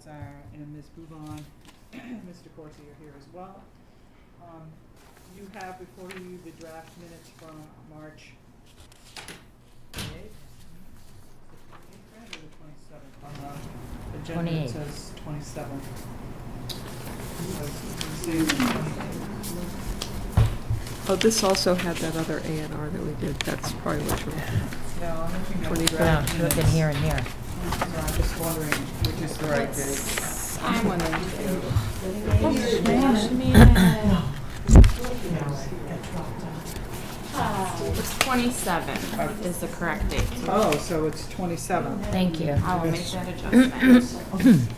and Ms. Bouvon, Mr. Corsi are here as well. You have before you the draft minutes from March 8th? Or the 27th? On the agenda it 28th. says 27th. Oh, this also had that other A and R that we did. That's probably what you're. No, I'm looking at the 25th. No, draft she's minutes. looking here and here. So I'm just wondering which is the right date. I'm wondering It's 27 is the correct date. Oh, so it's 27th. Thank you. I will make that adjustment.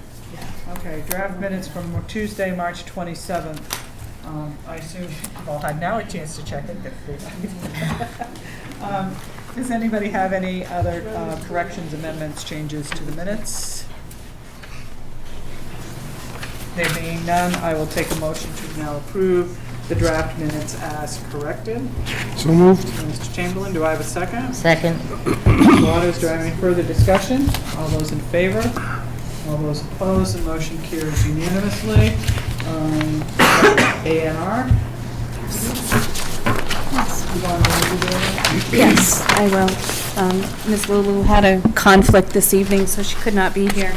Okay, draft minutes from Tuesday, March 27th. I assume, well, I have now a chance to check it. Does anybody have any other corrections, amendments, changes to the minutes? There being none, I will take a motion to now approve the draft minutes as corrected. So moved. Mr. Chamberlain, do I have a second? Second. Waters, do I have any further discussion? All those in favor? All those opposed, the motion carries unanimously. A and R? You want to do that? Yes, I will. Ms. Lulu had a conflict this evening, so she could not be here.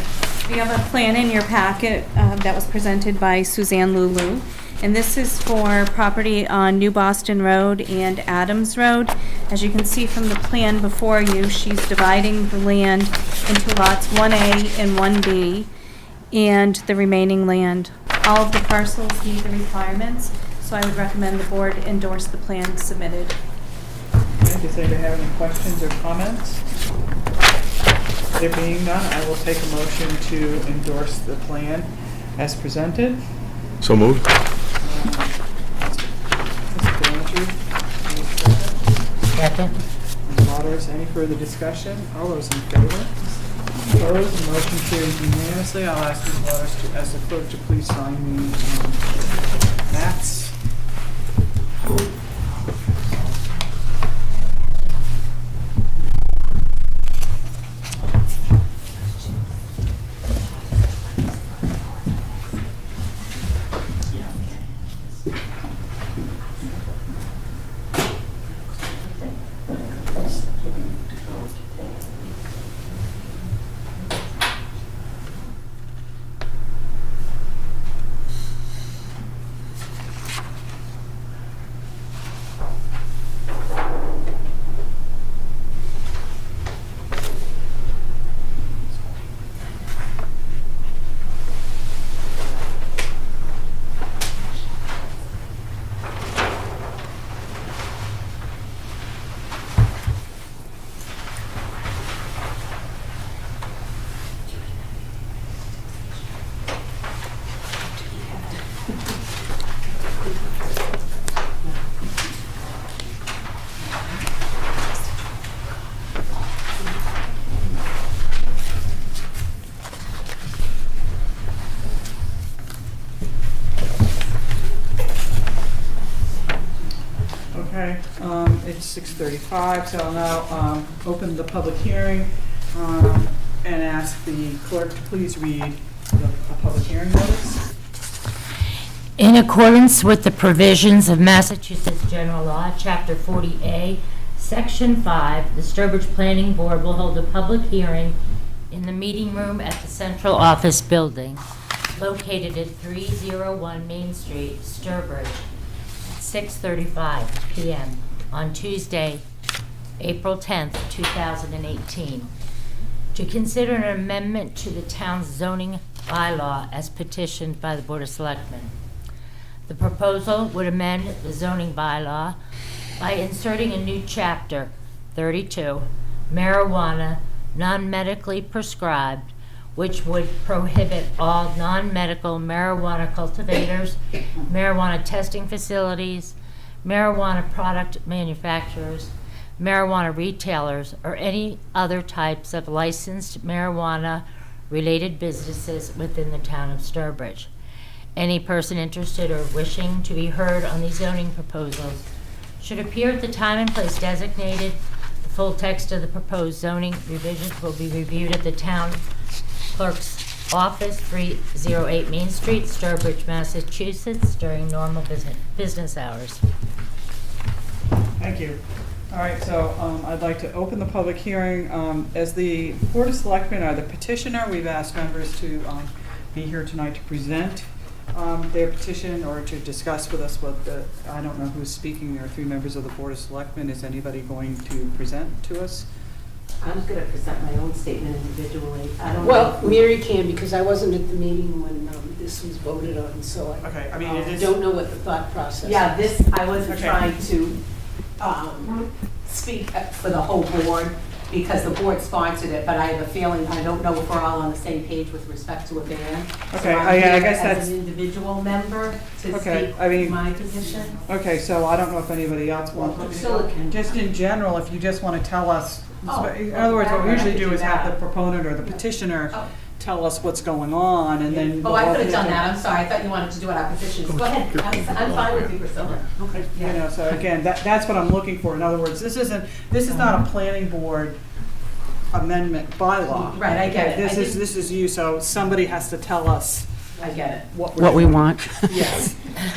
We have a plan in your packet that was presented by Suzanne Lulu, and this is for property on New Boston Road and Adams Road. As you can see from the plan before you, she's dividing the land into lots 1A and 1B, and the remaining land. All of the parcels meet the requirements, so I would recommend the board endorse the plan submitted. Okay, does anybody have any questions or comments? There being none, I will take a motion to endorse the plan as presented. So moved. Mr. Blanchard, any second? Second. Ms. Waters, any further discussion? All those in favor? Opposed, the motion carries unanimously. I'll ask Ms. Waters to, as the clerk, to please sign the maps. Okay, it's 6:35, so I'll now open the public hearing and ask the clerk to please read the public hearing notice. In accordance with the provisions of Massachusetts General Law, Chapter 40A, Section 5, the Sturbridge Planning Board will hold a public hearing in the meeting room at the Central Office Building, located at 301 Main Street, Sturbridge, at 6:35 p.m. on Tuesday, April 10th, 2018, to consider an amendment to the town's zoning bylaw as petitioned by the Board of Selectmen. The proposal would amend the zoning bylaw by inserting a new chapter, 32, marijuana non-medically prescribed, which would prohibit all non-medical marijuana cultivators, marijuana testing facilities, marijuana product manufacturers, marijuana retailers, or any other types of licensed marijuana-related businesses within the town of Sturbridge. Any person interested or wishing to be heard on these zoning proposals should appear at the time and place designated. The full text of the proposed zoning revisions will be reviewed at the town clerk's Office, 308 Main Street, Sturbridge, Massachusetts, during normal business hours. Thank you. All right, so I'd like to open the public hearing. As the Board of Selectmen are the petitioner, we've asked members to be here tonight to present their petition or to discuss with us what the, I don't know who's speaking. There are 3 members of the Board of Selectmen. Is anybody going to present to us? I'm going to present my own statement individually. I don't Well, know. Mary can, because I wasn't at the meeting when this was voted on, so Okay, I mean, it is. don't know what the thought process is. Yeah, this, I wasn't Okay. trying to speak for the whole board because the board sponsored it, but I have a feeling, I don't know if we're all on the same page with respect to a ban. Okay, So I'm I here guess as that's- an individual member to Okay, speak I mean- my position. Okay, so I don't know if anybody else wants to. Priscilla can. Just in general, if you just want to tell us, Oh, in other words, what we I usually could do do is have the that. proponent or the petitioner Oh. tell us what's going on, and then. Oh, we'll I all could have get done to- that, I'm sorry, I thought you wanted to do it our positions. Go ahead, I'm fine with you, Priscilla. Okay. You know, so again, that's what I'm looking for. In other words, this is not a planning board amendment bylaw. Right, I get it. This I is, did- this is you, so somebody has to tell us I get it. what we want. Yes,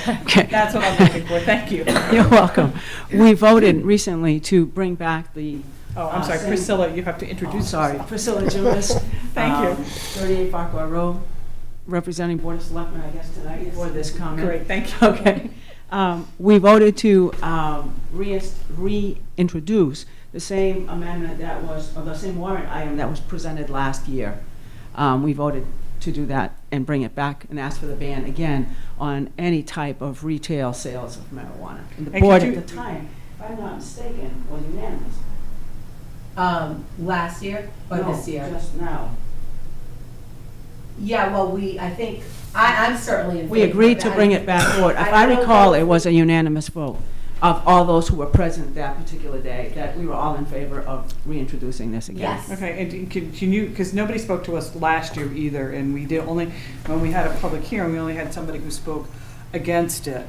Okay, that's what I'm looking for. Thank you. you're welcome. We voted recently to bring back the, Oh, I'm sorry, Same. Priscilla, you have to introduce sorry, yourself. Priscilla Jumis. Thank you. 38 Farquhar Road, representing Board of Selectmen, I guess, tonight for this comment. Great, thank you. Okay. We voted to reintroduce the same amendment that was, or the same warrant item that was presented last year. We voted to do that and bring it back and ask for the ban again on any type of retail sales of marijuana. And the And board could at you- the time, if I'm not mistaken, was unanimous. Last year or No, this year? just now. Yeah, well, I think, I'm certainly in favor We agreed of to that. bring it back forward. If I I don't recall, know. it was a unanimous vote of all those who were present that particular day, that we were all in favor of reintroducing this again. Yes. Okay, and can you, because nobody spoke to us last year either, and we did only, when we had a public hearing, we only had somebody who spoke against it.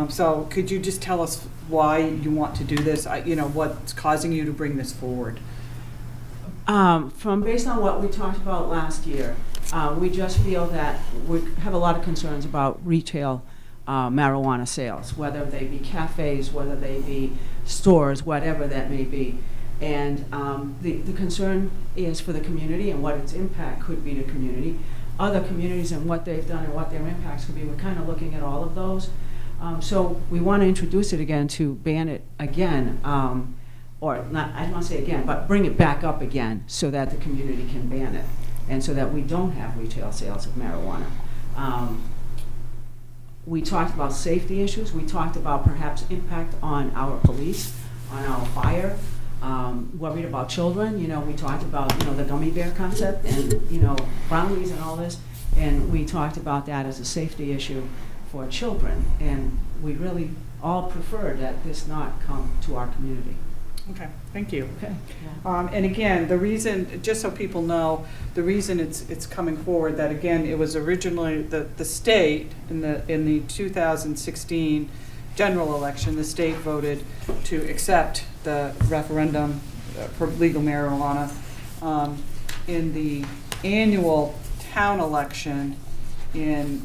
So could you just tell us why you want to do this? You know, what's causing you to bring this forward? Based on what we talked about last year, we just feel that we have a lot of concerns about retail marijuana sales, whether they be cafes, whether they be stores, whatever that may be. And the concern is for the community and what its impact could be to community. Other communities and what they've done and what their impacts could be. We're kind of looking at all of those. So we want to introduce it again to ban it again, or not, I don't want to say again, but bring it back up again so that the community can ban it and so that we don't have retail sales of marijuana. We talked about safety issues. We talked about perhaps impact on our police, on our fire, worried about children. You know, we talked about, you know, the gummy bear concept and, you know, brownies and all this. And we talked about that as a safety issue for children. And we really all prefer that this not come to our community. Okay, thank you. Okay. And again, the reason, just so people know, the reason it's coming forward, that again, it was originally, the state, in the 2016 general election, the state voted to accept the referendum for legal marijuana. In the annual town election in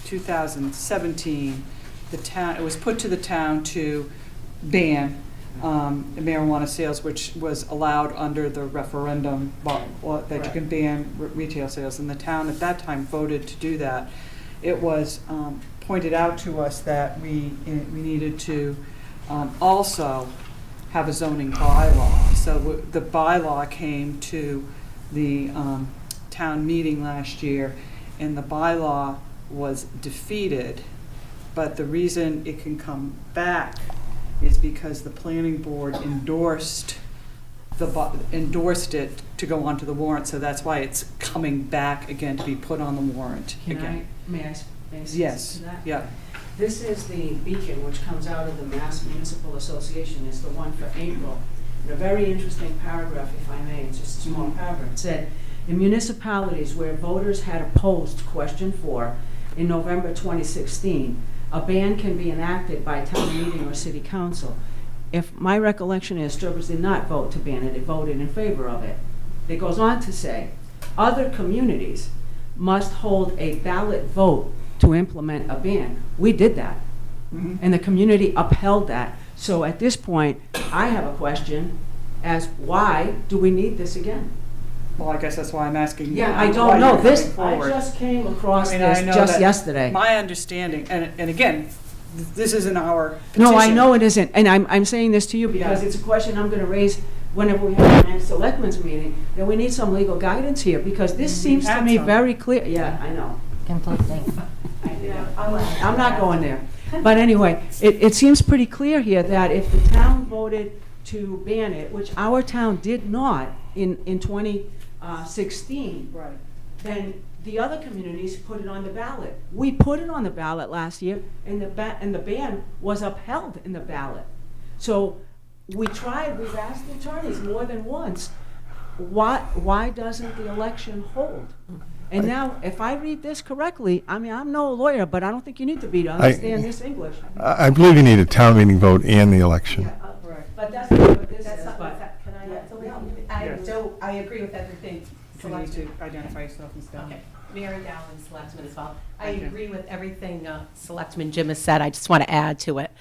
2017, the town, it was put to the town to ban marijuana sales, which was allowed under the referendum that you can ban retail sales. And the town at that time voted to do that. It was pointed out to us that we needed to also have a zoning bylaw. So the bylaw came to the town meeting last year, and the bylaw was defeated. But the reason it can come back is because the planning board endorsed it to go onto the warrant, so that's why it's coming back again to be put on the warrant again. May I speak Yes, to that? yeah, This is the beacon which comes out of the Mass Municipal Association. It's the one for April. In a very interesting paragraph, if I may, it's just a small paragraph. It said, in municipalities where voters had opposed question 4 in November 2016, a ban can be enacted by town meeting or city council. If my recollection is, Sturbridge did not vote to ban it, it voted in favor of it. It goes on to say, other communities must hold a ballot vote to implement a ban. We did that, and the community upheld that. So at this point, I have a question as why do we need this again? Well, I guess that's why I'm asking. Yeah, I why don't know. you're This, coming I forward. just came across I mean, I this know just that yesterday. My understanding, and again, this isn't our No, I petition. know it isn't, and I'm saying this to you because Yeah. it's a question I'm gonna raise whenever we have the next selectmen's meeting, that we need some legal guidance here, because this seems to had me some. very clear. Yeah, I know. Conflicting. I'm not going there. But anyway, it seems pretty clear here that if the town voted to ban it, which our town did not in 2016, Right. then the other communities put it on the ballot. We put it on the ballot last year, and the ban was upheld in the ballot. So we've asked the attorneys more than once, why doesn't the election hold? And now, if I read this correctly, I mean, I'm no lawyer, but I don't think you need to be to understand this English. I believe you need a town meeting vote and the election. Right. But that's not what this That's is, not, but. can I add something? Yes. I agree with everything. Do you need to identify yourself, Ms. Dowling? Okay, Mary Dowling, Selectman as well. I Thank you. agree with everything Selectman Jim has said. I just want to add to it.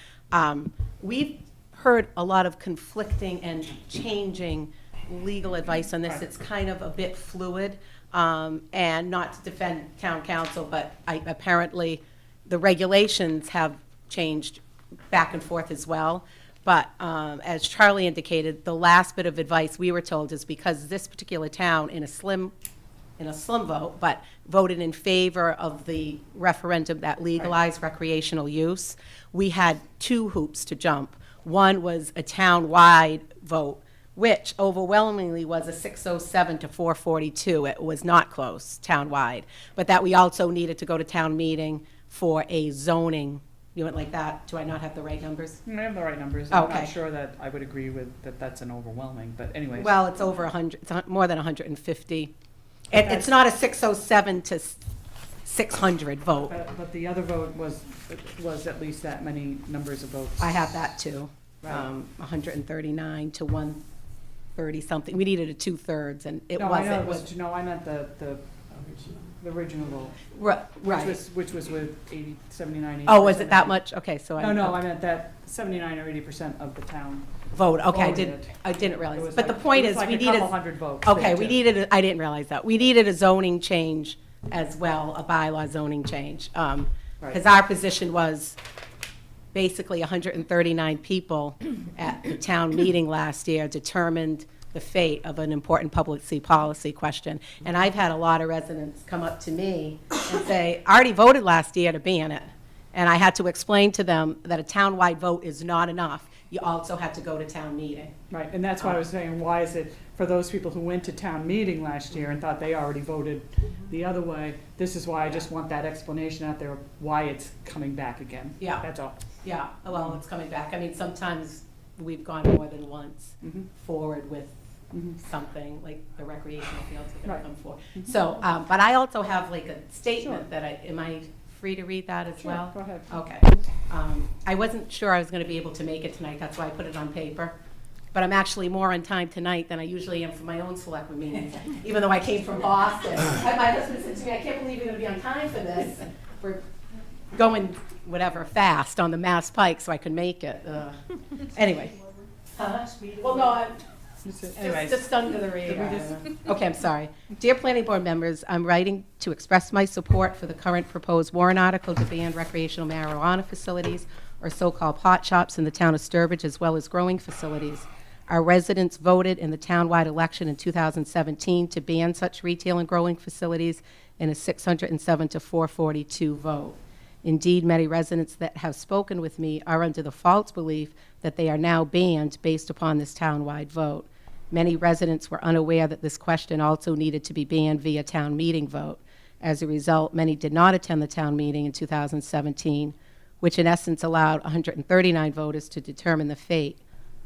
We've heard a lot of conflicting and changing legal advice on this. Right. It's kind of a bit fluid, and not to defend town council, but apparently the regulations have changed back and forth as well. But as Charlie indicated, the last bit of advice we were told is because this particular town in a slim vote, but voted in favor of the referendum that legalized recreational use, we had two hoops to jump. One was a town-wide vote, which overwhelmingly was a 607 to 442. It was not close, town-wide. But that we also needed to go to town meeting for a zoning. You went like that? Do I not have the right numbers? I have the right numbers. I'm Okay. not sure that I would agree with that that's an overwhelming, but anyways. Well, it's over 100, it's more than 150. It's not a 607 to 600 vote. But the other vote was at least that many numbers of votes. I have that too. Right. 139 to 130 something. We needed a 2/3 and it No, I wasn't. know, it was, no, I meant the original vote. Right. Which was with 79, 80%. Oh, was it that much? Okay, so I. No, I meant that 79 or 80% of the town. Vote, okay, voted. I didn't It realize. was But the like- point it is, was like we a needed. couple hundred votes Okay, there, we too. needed, I didn't realize that. We needed a zoning change as well, a bylaw zoning change. Because our position was basically 139 people at the town meeting last year determined the fate of an important public policy question. And I've had a lot of residents come up to me and say, I already voted last year to ban it. And I had to explain to them that a town-wide vote is not enough. You also have to go to town meeting. Right, and that's why I was saying, why is it, for those people who went to town meeting last year and thought they already voted the other way, this is why I just want that explanation out there, of why it's coming back again. Yeah. That's all. Yeah, well, it's coming back. I mean, sometimes we've gone more than once Mhm. forward with Mhm. something, like the recreational fields are gonna Right. come forward. So, but I also have like a Sure. statement that am I free to read that as Sure, well? go ahead. Okay. I wasn't sure I was gonna be able to make it tonight, that's why I put it on paper. But I'm actually more on time tonight than I usually am for my own selectmen meetings, even though I came from Boston. And my husband said to me, I can't believe you're gonna be on time for this. We're going, whatever, fast on the Mass Pike so I could make it. Anyway. Well, no, I'm Anyways, just under the radar. Okay, I'm sorry. Dear Planning Board members, I'm writing to express my support for the current proposed warrant article to ban recreational marijuana facilities or so-called pot shops in the town of Sturbridge, as well as growing facilities. Our residents voted in the townwide election in 2017 to ban such retail and growing facilities in a 607 to 442 vote. Indeed, many residents that have spoken with me are under the false belief that they are now banned based upon this townwide vote. Many residents were unaware that this question also needed to be banned via town meeting vote. As a result, many did not attend the town meeting in 2017, which in essence allowed 139 voters to determine the fate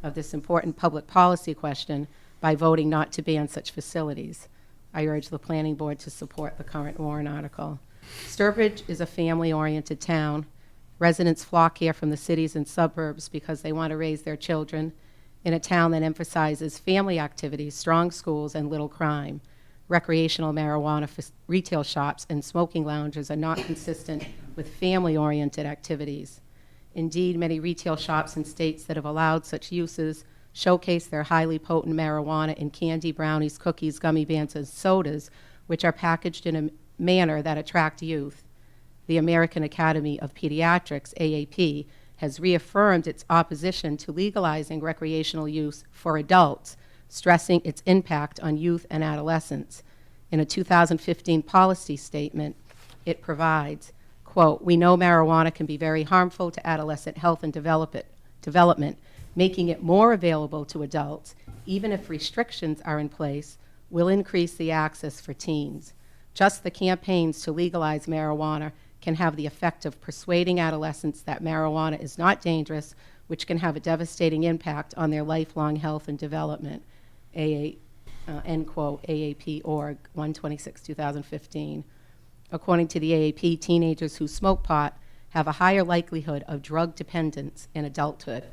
of this important public policy question by voting not to ban such facilities. I urge the Planning Board to support the current warrant article. Sturbridge is a family-oriented town. Residents flock here from the cities and suburbs because they want to raise their children in a town that emphasizes family activities, strong schools, and little crime. recreational marijuana retail shops and smoking lounges are not consistent with family-oriented activities. Indeed, many retail shops in states that have allowed such uses showcase their highly potent marijuana in candy, brownies, cookies, gummy bears, and sodas, which are packaged in a manner that attract youth. The American Academy of Pediatrics, AAP, has reaffirmed its opposition to legalizing recreational use for adults, stressing its impact on youth and adolescents. In a 2015 policy statement, it provides, quote, "We know marijuana can be very harmful to adolescent health and development. Making it more available to adults, even if restrictions are in place, will increase the access for teens. Just the campaigns to legalize marijuana can have the effect of persuading adolescents that marijuana is not dangerous, which can have a devastating impact on their lifelong health and development." End quote, AAP.org, 1/26/2015. According to the AAP, teenagers who smoke pot have a higher likelihood of drug dependence in adulthood.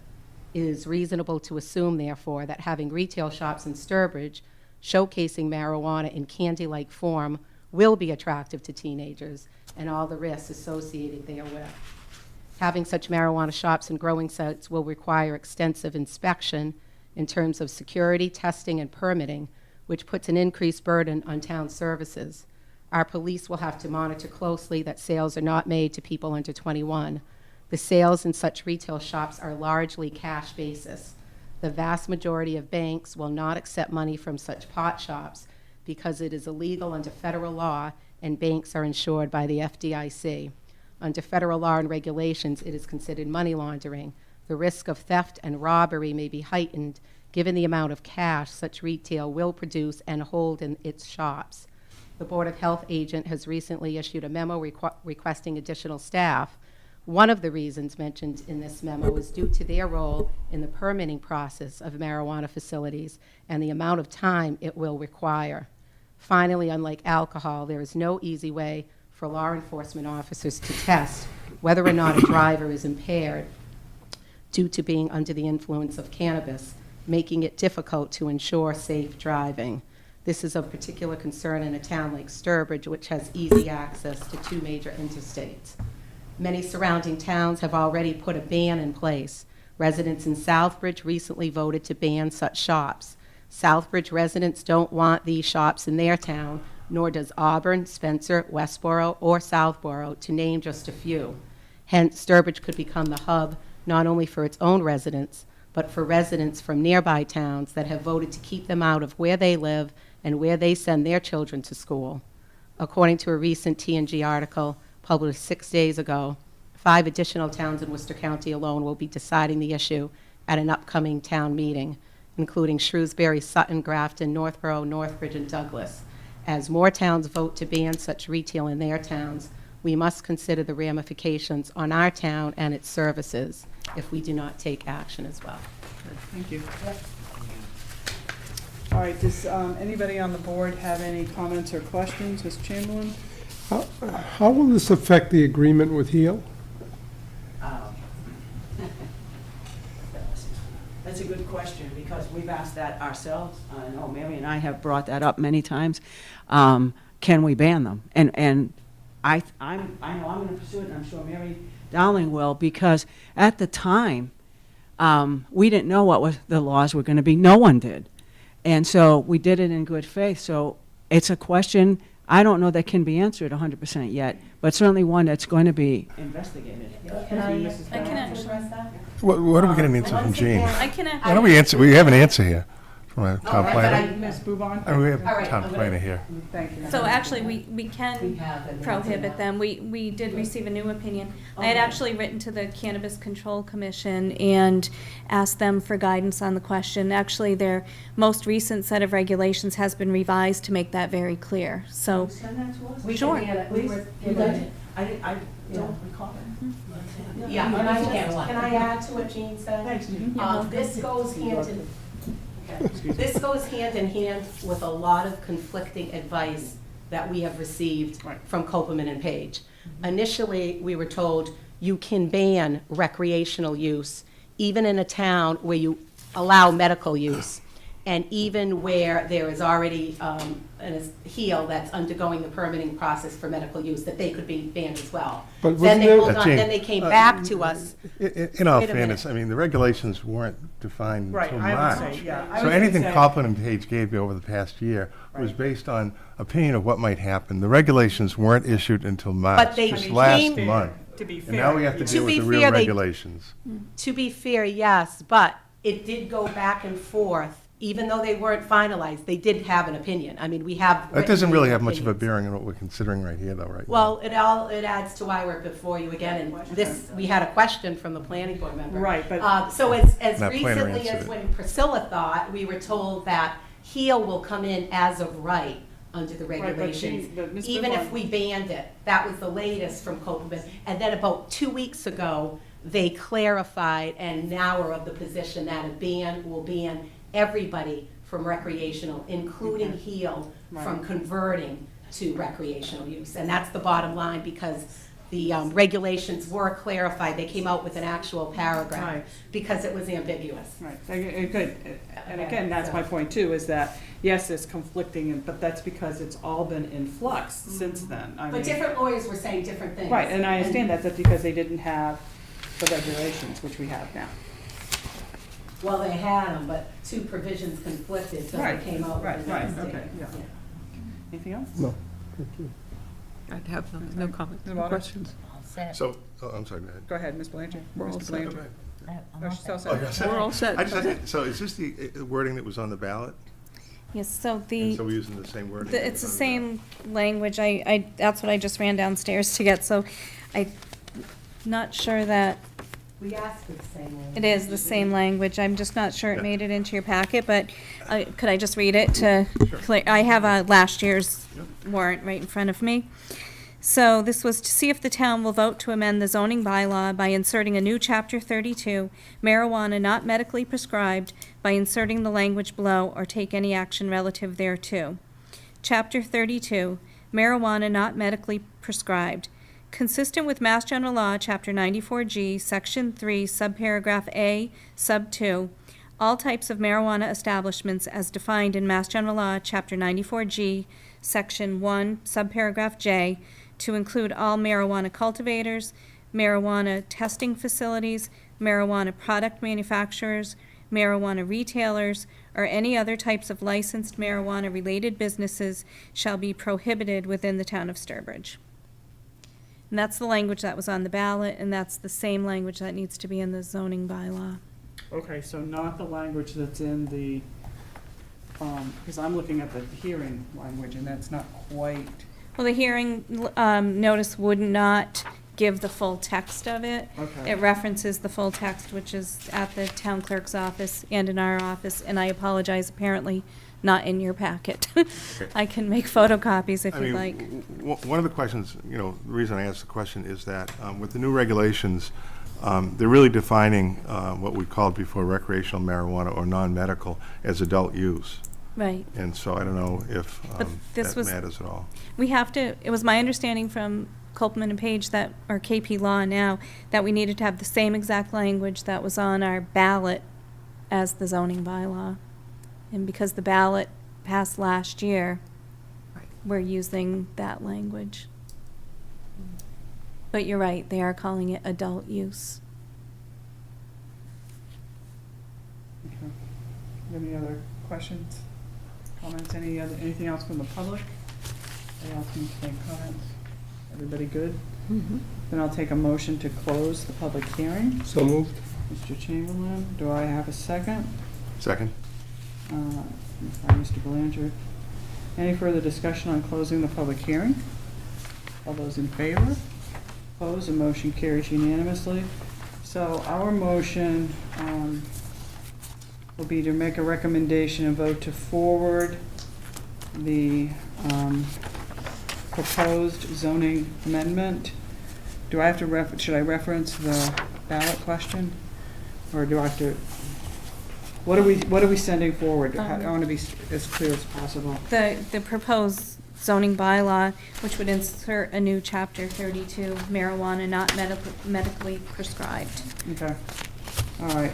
It is reasonable to assume, therefore, that having retail shops in Sturbridge showcasing marijuana in candy-like form will be attractive to teenagers and all the risks associated therewith. Having such marijuana shops and growing sites will require extensive inspection in terms of security, testing, and permitting, which puts an increased burden on town services. Our police will have to monitor closely that sales are not made to people under 21. The sales in such retail shops are largely cash basis. The vast majority of banks will not accept money from such pot shops because it is illegal under federal law and banks are insured by the FDIC. Under federal law and regulations, it is considered money laundering. The risk of theft and robbery may be heightened given the amount of cash such retail will produce and hold in its shops. The Board of Health agent has recently issued a memo requesting additional staff. One of the reasons mentioned in this memo is due to their role in the permitting process of marijuana facilities and the amount of time it will require. Finally, unlike alcohol, there is no easy way for law enforcement officers to test whether or not a driver is impaired due to being under the influence of cannabis, making it difficult to ensure safe driving. This is of particular concern in a town like Sturbridge, which has easy access to 2 major interstates. Many surrounding towns have already put a ban in place. Residents in Southbridge recently voted to ban such shops. Southbridge residents don't want these shops in their town, nor does Auburn, Spencer, Westboro, or Southboro, to name just a few. Hence, Sturbridge could become the hub not only for its own residents, but for residents from nearby towns that have voted to keep them out of where they live and where they send their children to school. According to a recent TNG article published 6 days ago, 5 additional towns in Worcester County alone will be deciding the issue at an upcoming town meeting, including Shrewsbury, Sutton, Grafton, Northborough, Northbridge, and Douglas. As more towns vote to ban such retail in their towns, we must consider the ramifications on our town and its services if we do not take action as well. Thank you. All right, does anybody on the board have any comments or questions? Ms. Chamberlain? How will this affect the agreement with Heal? That's a good question, because we've asked that ourselves. I know Mary and I have brought that up many times. Can we ban them? And I know I'm going to pursue it, and I'm sure Mary Dowling will, because at the time, we didn't know what the laws were going to be. No one did. And so we did it in good faith. So it's a question I don't know that can be answered 100% yet, but certainly one that's going to be investigated. Can I actually address that? What are we getting an answer from Jean? I can actually. Why don't we answer, we have an answer here from a town right, planner. Ms. Boubon? We have All a right, town planner here. Thank you. So actually, we can prohibit them. We did receive a new opinion. I had actually written to the Cannabis Control Commission and asked them for guidance on the question. Actually, their most recent set of regulations has been revised to make that very clear. So, Send that to us? Sure. Please. I don't recall it. Yeah, can I add to what Jean said? Thanks, Jean. This goes hand in, this goes hand in hand with a lot of conflicting advice that we have received Right. from Copeland and Page. Initially, we were told you can ban recreational use even in a town where you allow medical use. and even where there is already a heel that's undergoing the permitting process for medical use, that they could be banned as well. But Then they wasn't hold on, Jane, then they came back to us. In all Wait a minute. fairness, I mean, the regulations weren't defined Right, until I March. would say, yeah. I So was anything gonna say- Copeland and Page gave me over the past year was Right. based on opinion of what might happen. The regulations weren't issued until March, they just came- last month. To be fair. And now we have to yeah. deal with be the real fair, they- regulations. To be fair, yes, but it did go back and forth. Even though they weren't finalized, they did have an opinion. I mean, we have. That doesn't really have much of a opinions. bearing on what we're considering right here, though, right? now. Well, it adds to why we're before you again, and this, we had a question from the planning board member. Right, but- So as Not planning to recently answer as it. when Priscilla thought, we were told that heel will come in as of right under the but regulations. but Ms. Even if Bivon- we banned it, that was the latest from Copeland. And then about 2 weeks ago, they clarified and now are of the position that a ban will ban everybody from recreational, including Okay. heel, from Right. converting to recreational use. And that's the bottom line, because the regulations were clarified. They came out with an actual paragraph Right. because it was ambiguous. Right, good. And Okay, again, that's so- my point too, is that, yes, it's conflicting, but that's because it's all been in flux since then. I But mean- different lawyers were saying different things. Right, and I understand that, that's because they didn't have the regulations, which we have now. Well, they had them, but two provisions conflicted, so they Right, came out with right, the right, next okay, thing. yeah. Anything else? No, thank you. I'd have no comments, Ms. no Waters? questions. All set. So, oh, I'm sorry, go ahead. Go ahead, Ms. Blanchard. We're all Mr. set. Blanchard. I'm Oh, all she's set. all Oh, set. you're set? We're all set. I just, so is this the wording that was on the ballot? Yes, so And the. so we're using the same wording? that It's the was on ballot? same language, that's what I just ran downstairs to get, so I'm not sure that We asked for the same one. it is the same language, I'm just not sure Yeah. it made it into your packet, but could I just read it to Sure. clear, I have last year's Yep. warrant right in front of me. So this was to see if the town will vote to amend the zoning bylaw by inserting a new chapter 32, marijuana not medically prescribed, by inserting the language below or take any action relative thereto. Chapter 32, marijuana not medically prescribed. Consistent with Mass General Law, Chapter 94G, Section 3, Subparagraph A, Sub 2, all types of marijuana establishments as defined in Mass General Law, Chapter 94G, Section 1, Subparagraph J, to include all marijuana cultivators, marijuana testing facilities, marijuana product manufacturers, marijuana retailers, or any other types of licensed marijuana-related businesses shall be prohibited within the town of Sturbridge. And that's the language that was on the ballot, and that's the same language that needs to be in the zoning bylaw. Okay, so not the language that's in the, because I'm looking at the hearing language, and that's not quite, Well, the hearing notice would not give the full text of it. okay. It references the full text, which is at the town clerk's office and in our office, and I apologize, apparently not in your packet. I can make photocopies if I you'd mean, like. one of the questions, you know, the reason I asked the question is that with the new regulations, they're really defining what we called before recreational marijuana or non-medical as adult use. Right. And so I don't know if But this that was- matters at all. We have to, it was my understanding from Copeland and Page that, or KP Law now, that we needed to have the same exact language that was on our ballot as the zoning bylaw. And because the ballot passed last year, we're using that language. But you're right, they are calling it adult use. Okay. Any other questions, comments, anything else from the public? Anybody else need to make comments? Everybody good? Then I'll take a motion to close the public hearing. So moved. Mr. Chamberlain, do I have a second? Second? By Mr. Belanger. Any further discussion on closing the public hearing? All those in favor? Opposed, the motion carries unanimously. So our motion will be to make a recommendation and vote to forward the proposed zoning amendment. Do I have to should I reference the ballot question? Or do I have to, what are we sending forward? I want to be as clear as possible. The proposed zoning bylaw, which would insert a new chapter 32, marijuana not medically prescribed. Okay, all right.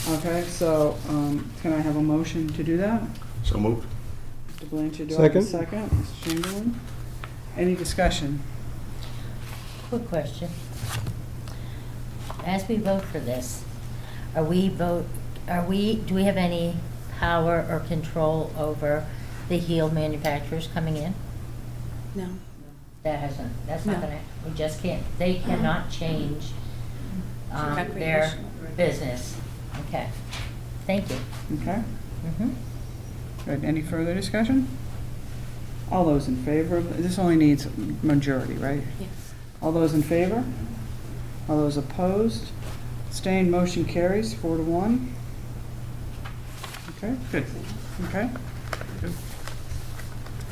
Okay, so, can I have a motion to do that? So moved. Mr. Blanchard, do I have a Second. second? Mr. Chamberlain? Any discussion? Quick question. As we vote for this, do we have any power or control over the heel manufacturers coming in? No. That's not No. gonna, we just can't, they cannot change, their Recreational. business. Okay, thank you. Okay, Mhm. good. Any further discussion? All those in favor, this only needs majority, right? Yes. All those in favor? All those opposed? Abstained, motion carries 4-1. Okay, good. Okay? Good.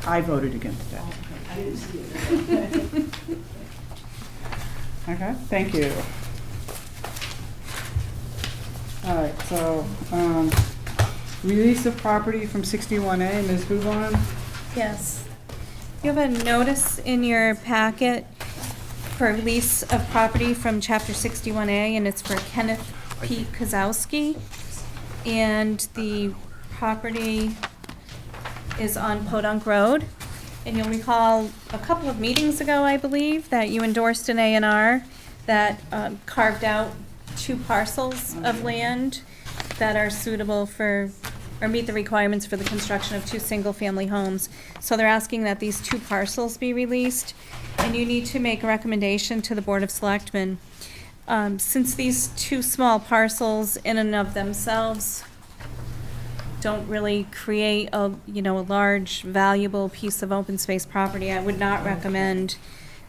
I voted against that. I didn't see it. Okay, thank you. All right, so, release of property from 61A, Ms. Hugon? Yes. You have a notice in your packet for release of property from Chapter 61A, and it's for Kenneth P. Kozowski. And the property is on Podunk Road. And you'll recall a couple of meetings ago, I believe, that you endorsed an A&R that carved out 2 parcels of land that are suitable for, or meet the requirements for the construction of 2 single-family homes. So they're asking that these 2 parcels be released, and you need to make a recommendation to the Board of Selectmen. Since these 2 small parcels in and of themselves don't really create a large, valuable piece of open space property, I would not recommend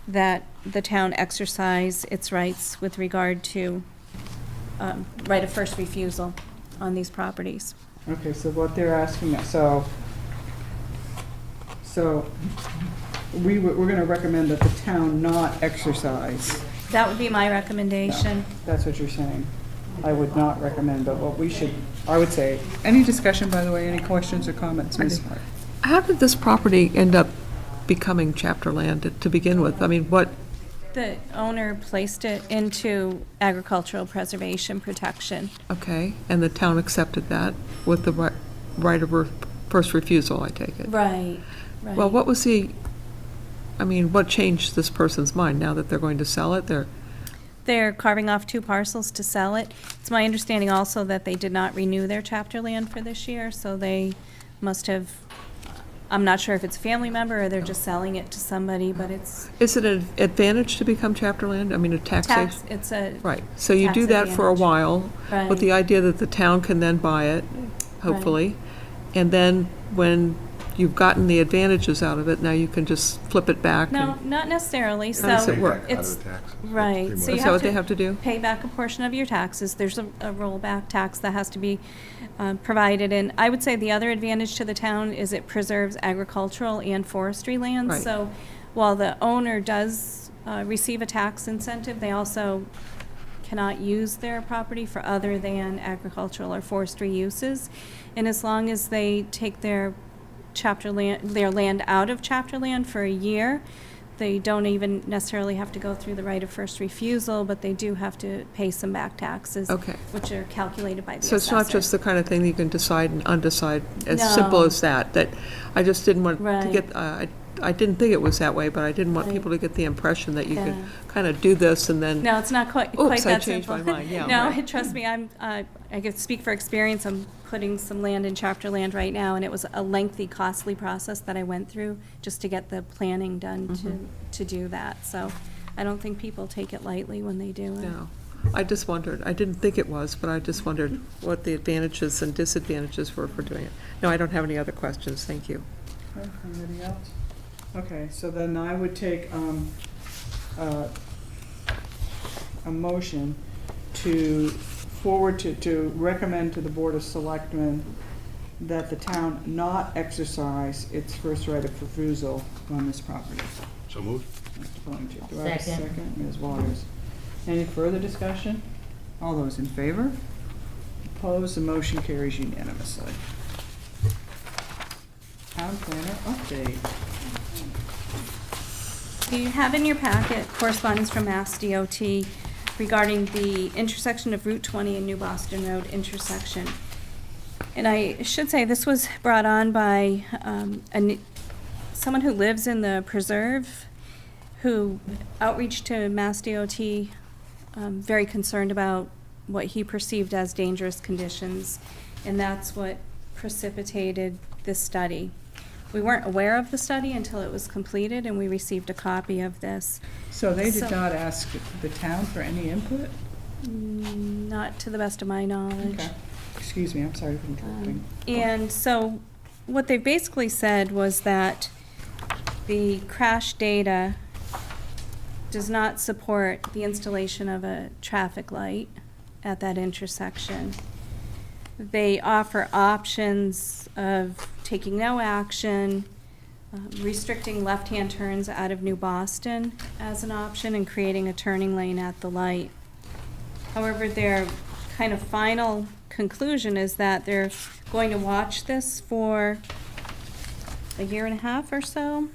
that the town exercise its rights with regard to right of first refusal on these properties. Okay, so what they're asking, so we're gonna recommend that the town not exercise. That would be my recommendation. That's what you're saying. I would not recommend, but what we should, I would say, any discussion, by the way, any questions or comments, Ms. Hart? How did this property end up becoming chapter land to begin with? I mean, what, The owner placed it into agricultural preservation protection. okay, and the town accepted that with the right of first refusal, I take it? Right, right. Well, what changed this person's mind now that they're going to sell it? They're carving off 2 parcels to sell it. It's my understanding also that they did not renew their chapter land for this year, so they must have, I'm not sure if it's a family member or they're just selling it to somebody, but it's Is it an advantage to become chapter land? I mean, a taxation? tax, it's a, Right, so you do tax that for a advantage. while, with Right. the idea that the town can then buy it, hopefully. And then when you've gotten the advantages out of it, now you can just flip it back. no, not necessarily, so. How does it work? Out of It's, the taxes. right, Pretty so much. you Is that what they have to do? pay back a portion of your taxes. There's a rollback tax that has to be provided. And I would say the other advantage to the town is it preserves agricultural and forestry lands. Right. So while the owner does receive a tax incentive, they also cannot use their property for other than agricultural or forestry uses. And as long as they take their land out of chapter land for a year, they don't even necessarily have to go through the right of first refusal, but they do have to pay some back taxes. Okay. Which are calculated by the So it's not assessor. just the kind of thing that you can decide and undecide, as No. simple as that, I just didn't want to Right. get, I didn't think it was that way, but I didn't want Right. people to get the impression that you could Yeah. kind of do this and then. No, it's not quite Oops, I that changed simple. my mind. Yeah, No, right. trust me, I can speak for experience. I'm putting some land in chapter land right now, and it was a lengthy, costly process that I went through just to get the planning done Mm-hmm. to do that. So I don't think people take it lightly when they do it. No, I just wondered, I didn't think it was, but I just wondered what the advantages and disadvantages were for doing it. No, I don't have any other questions, thank you. Okay, anybody else? Okay, so then I would take a motion to forward to recommend to the Board of Selectmen that the town not exercise its first right of refusal on this property. So moved. Mr. Blanchard, do I have a Second. second? Ms. Waters. Any further discussion? All those in favor? Opposed, the motion carries unanimously. Town planner update. You have in your packet correspondence from Mass DOT regarding the intersection of Route 20 and New Boston Road intersection. And I should say, this was brought on by someone who lives in the preserve, who outreached to Mass DOT, very concerned about what he perceived as dangerous conditions, and that's what precipitated this study. We weren't aware of the study until it was completed, and we received a copy of this. So they did So- not ask the town for any input? Not to the best of my knowledge. Okay. Excuse me, I'm sorry for interrupting. And so what they basically said was that the crash data does not support the installation of a traffic light at that intersection. They offer options of taking no action, restricting left-hand turns out of New Boston as an option, and creating a turning lane at the light. However, their kind of final conclusion is that they're going to watch this for a year and a half or so.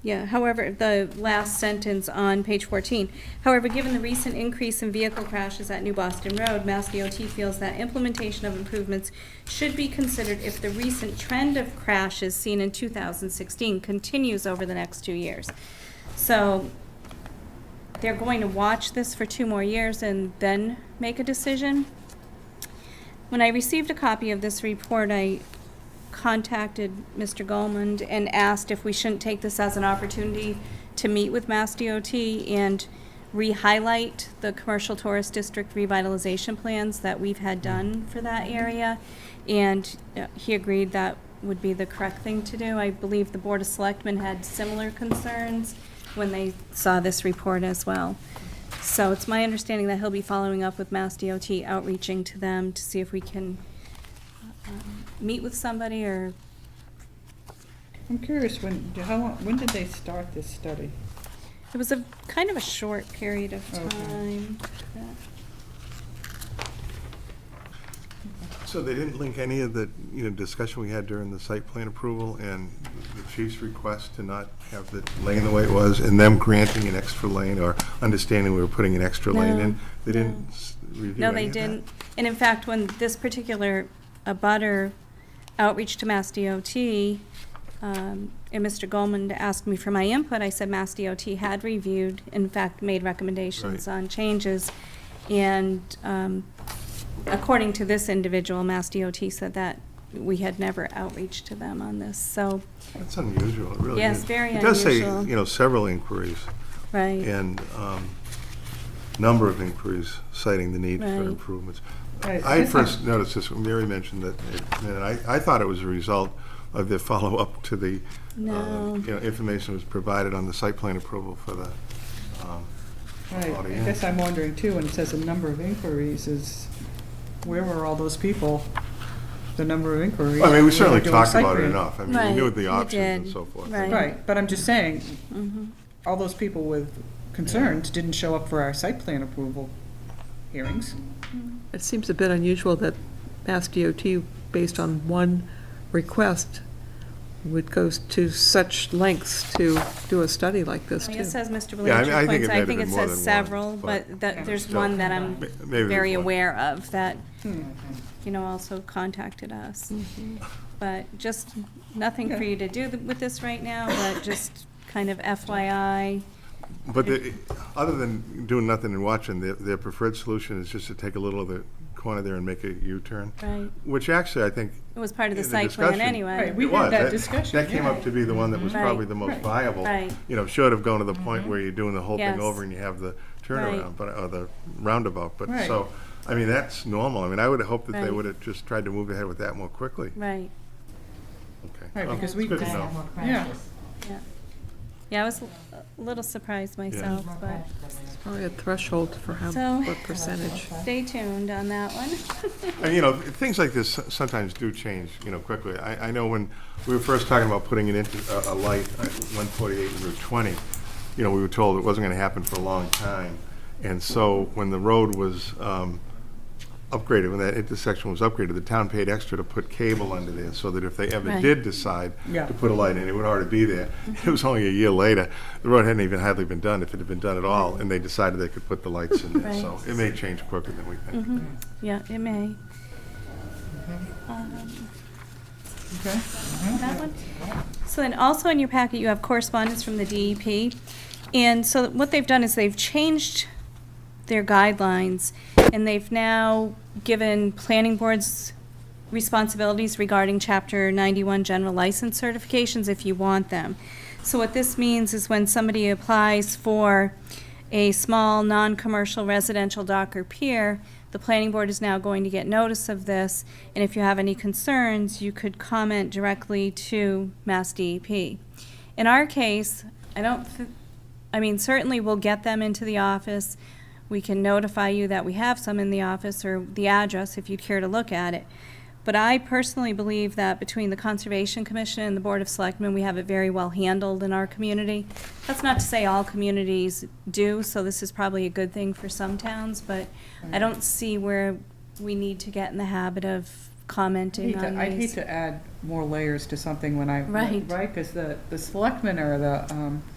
Yeah, however, the last sentence on page 14. However, given the recent increase in vehicle crashes at New Boston Road, Mass DOT feels that implementation of improvements should be considered if the recent trend of crashes seen in 2016 continues over the next 2 years. So they're going to watch this for 2 more years and then make a decision. When I received a copy of this report, I contacted Mr. Goldman and asked if we shouldn't take this as an opportunity to meet with Mass DOT and re-highlight the commercial tourist district revitalization plans that we've had done for that area. And he agreed that would be the correct thing to do. I believe the Board of Selectmen had similar concerns when they saw this report as well. So it's my understanding that he'll be following up with Mass DOT, outreaching to them to see if we can meet with somebody or. I'm curious, when did they start this study? It was a kind of a short period of Okay. time. So they didn't link any of the, discussion we had during the site plan approval and the chief's request to not have the lane the way it was, and them granting an extra lane or understanding we were putting an extra lane in? No, They no. didn't review No, any they of that? didn't. And in fact, when this particular abutter outreach to Mass DOT, and Mr. Goldman asked me for my input, I said Mass DOT had reviewed, in fact, made recommendations Right. on changes. And according to this individual, Mass DOT said that we had never outreached to them on this, so, That's unusual, it really is. Yes, very It does say, unusual. several inquiries right. and number of inquiries citing the need for Right. improvements. Right, I that's first not- noticed this when Mary mentioned that, and I thought it was a result of the follow-up to the, No. information that was provided on the site plan approval for the Right, I audience. guess I'm wondering too, when it says a number of inquiries, is, where were all those people? The number of inquiries? Well, I mean, we when certainly we're doing talked site about it plan. enough. I mean, Right, we knew the we options and did. so forth. Right. Right, but I'm just saying, Mhm. all those people with concerns didn't show up for our site plan approval hearings. It seems a bit unusual that Mass DOT, based on one request, would go to such lengths to do a study like this, I too. guess as Mr. Yeah, I Belanger think points, it might I have think been it more says than one, several, but but that, there's still. one that I'm Maybe there's very one. aware of that, Hmm. also contacted us. Mm-hmm. But just nothing for Okay. you to do with this right now, but just kind of FYI. But other than doing nothing and watching, their preferred solution is just to take a little of the corner there and make a U-turn, Right. which actually I think. It was part of the in site plan discussion- anyway. Right, we It had was. that discussion, That came yeah. up to be the one that was Right. probably the most Right. viable. Right. Short of going to the point where you're doing the whole thing Yes. over and you have the turnaround, Right. but, or the roundabout, but, Right. so, I mean, that's normal. I mean, I would have hoped that they Right. would have just tried to move ahead with that more quickly. Right, Okay. Right, Well, because it's we good to just- know. Yeah. yeah. Yeah, I was a little surprised myself, but Probably a threshold for how, So- what percentage. stay tuned on that one. And, things like this sometimes do change, quickly. I know when we were first talking about putting it into a light at 148 and Route 20, we were told it wasn't going to happen for a long time. And so when the road was upgraded, when that intersection was upgraded, the town paid extra to put cable under there, so that if they ever Right. did decide Yeah. to put a light in, it would already be there. It was only a year later, the road hadn't even hardly been done, if it had been done at all, and they decided they could put the lights in there, so Right. it may change quicker than we think. Mhm. Yeah, it may. Okay. That one? So then also in your packet, you have correspondence from the DEP. And so what they've done is they've changed their guidelines, and they've now given planning boards responsibilities regarding Chapter 91 general license certifications if you want them. So what this means is when somebody applies for a small, non-commercial residential dock or pier, the planning board is now going to get notice of this, and if you have any concerns, you could comment directly to Mass DEP. In our case, certainly we'll get them into the office. We can notify you that we have some in the office, or the address if you'd care to look at it. But I personally believe that between the Conservation Commission and the Board of Selectmen, we have it very well handled in our community. That's not to say all communities do, so this is probably a good thing for some towns, but I don't see where we need to get in the habit of commenting on I'd hate these. to add more layers to something when I, Right. right, because the selectmen are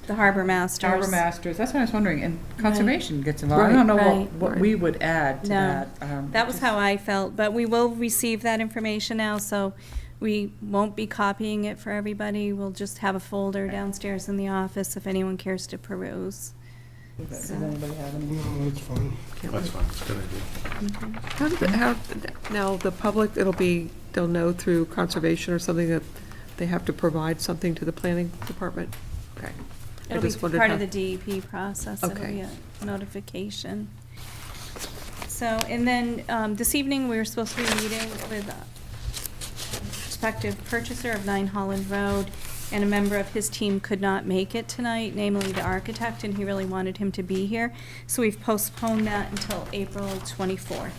The harbor masters. harbor masters, that's what I was wondering, and conservation gets involved. I don't know Right. what we would add to No. that. That was how I felt, but we will receive that information now, so we won't be copying it for everybody. We'll just have a folder downstairs in the office if anyone cares to peruse. Does anybody have any? No, that's fine. That's fine, it's a good idea. Now, the public, they'll know through conservation or something that they have to provide something to the planning department? Okay. I It'll be just wondered part how- of the DEP process. It'll Okay. be a notification. So, and then this evening, we were supposed to be meeting with a prospective purchaser of 9 Holland Road, and a member of his team could not make it tonight, namely the architect, and he really wanted him to be here. So we've postponed that until April 24th.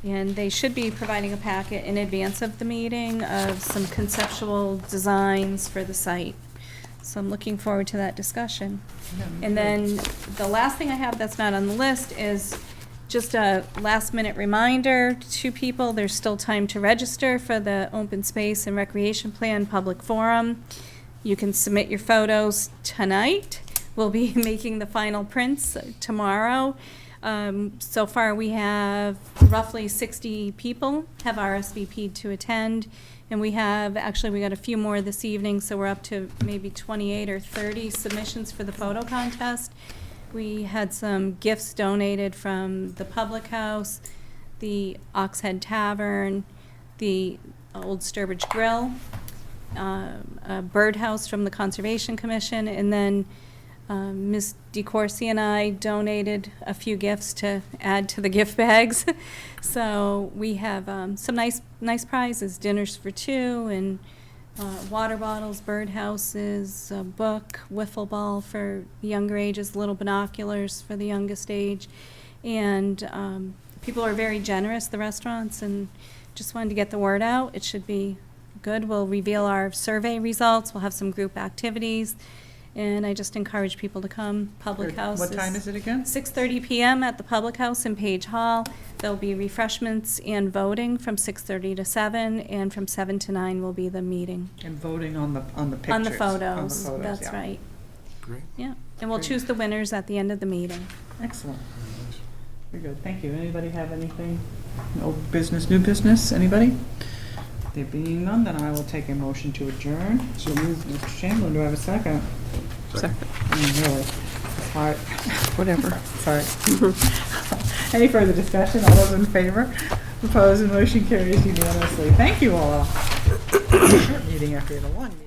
And they should be providing a packet in advance of the meeting of some conceptual designs for the site. So I'm looking forward to that discussion. And then the last thing I have that's not on the list is just a last-minute reminder to people, there's still time to register for the Open Space and Recreation Plan Public Forum. You can submit your photos tonight. We'll be making the final prints tomorrow. So far, we have roughly 60 people have RSVP'd to attend, and we got a few more this evening, so we're up to maybe 28 or 30 submissions for the photo contest. We had some gifts donated from the Public House, the Ox Head Tavern, the Old Sturbridge Grill, a birdhouse from the Conservation Commission, and then Ms. DeCourcy and I donated a few gifts to add to the gift bags. So we have some nice prizes, dinners for 2, and water bottles, birdhouses, a book, wiffle ball for the younger ages, little binoculars for the youngest age. And people are very generous, the restaurants, and just wanted to get the word out. It should be good. We'll reveal our survey results. We'll have some group activities. And I just encourage people to come. Public House What time is it again? 6:30 PM at the Public House in Page Hall. There'll be refreshments and voting from 6:30 to 7, and from 7 to 9 will be the meeting. And voting on the pictures. On the On the photos, photos, that's yeah. right. Great. Yeah, and we'll Great. choose the winners at the end of the meeting. Excellent. Very good, thank you. Anybody have anything, old business, new business, anybody? There being none, then I will take a motion to adjourn. So moved. Mr. Chamberlain, do I have a second? Second. Really? All right, Whatever. sorry. Any further discussion? All those in favor? Opposed, and motion carries unanimously. Thank you all. Short meeting after the long meeting.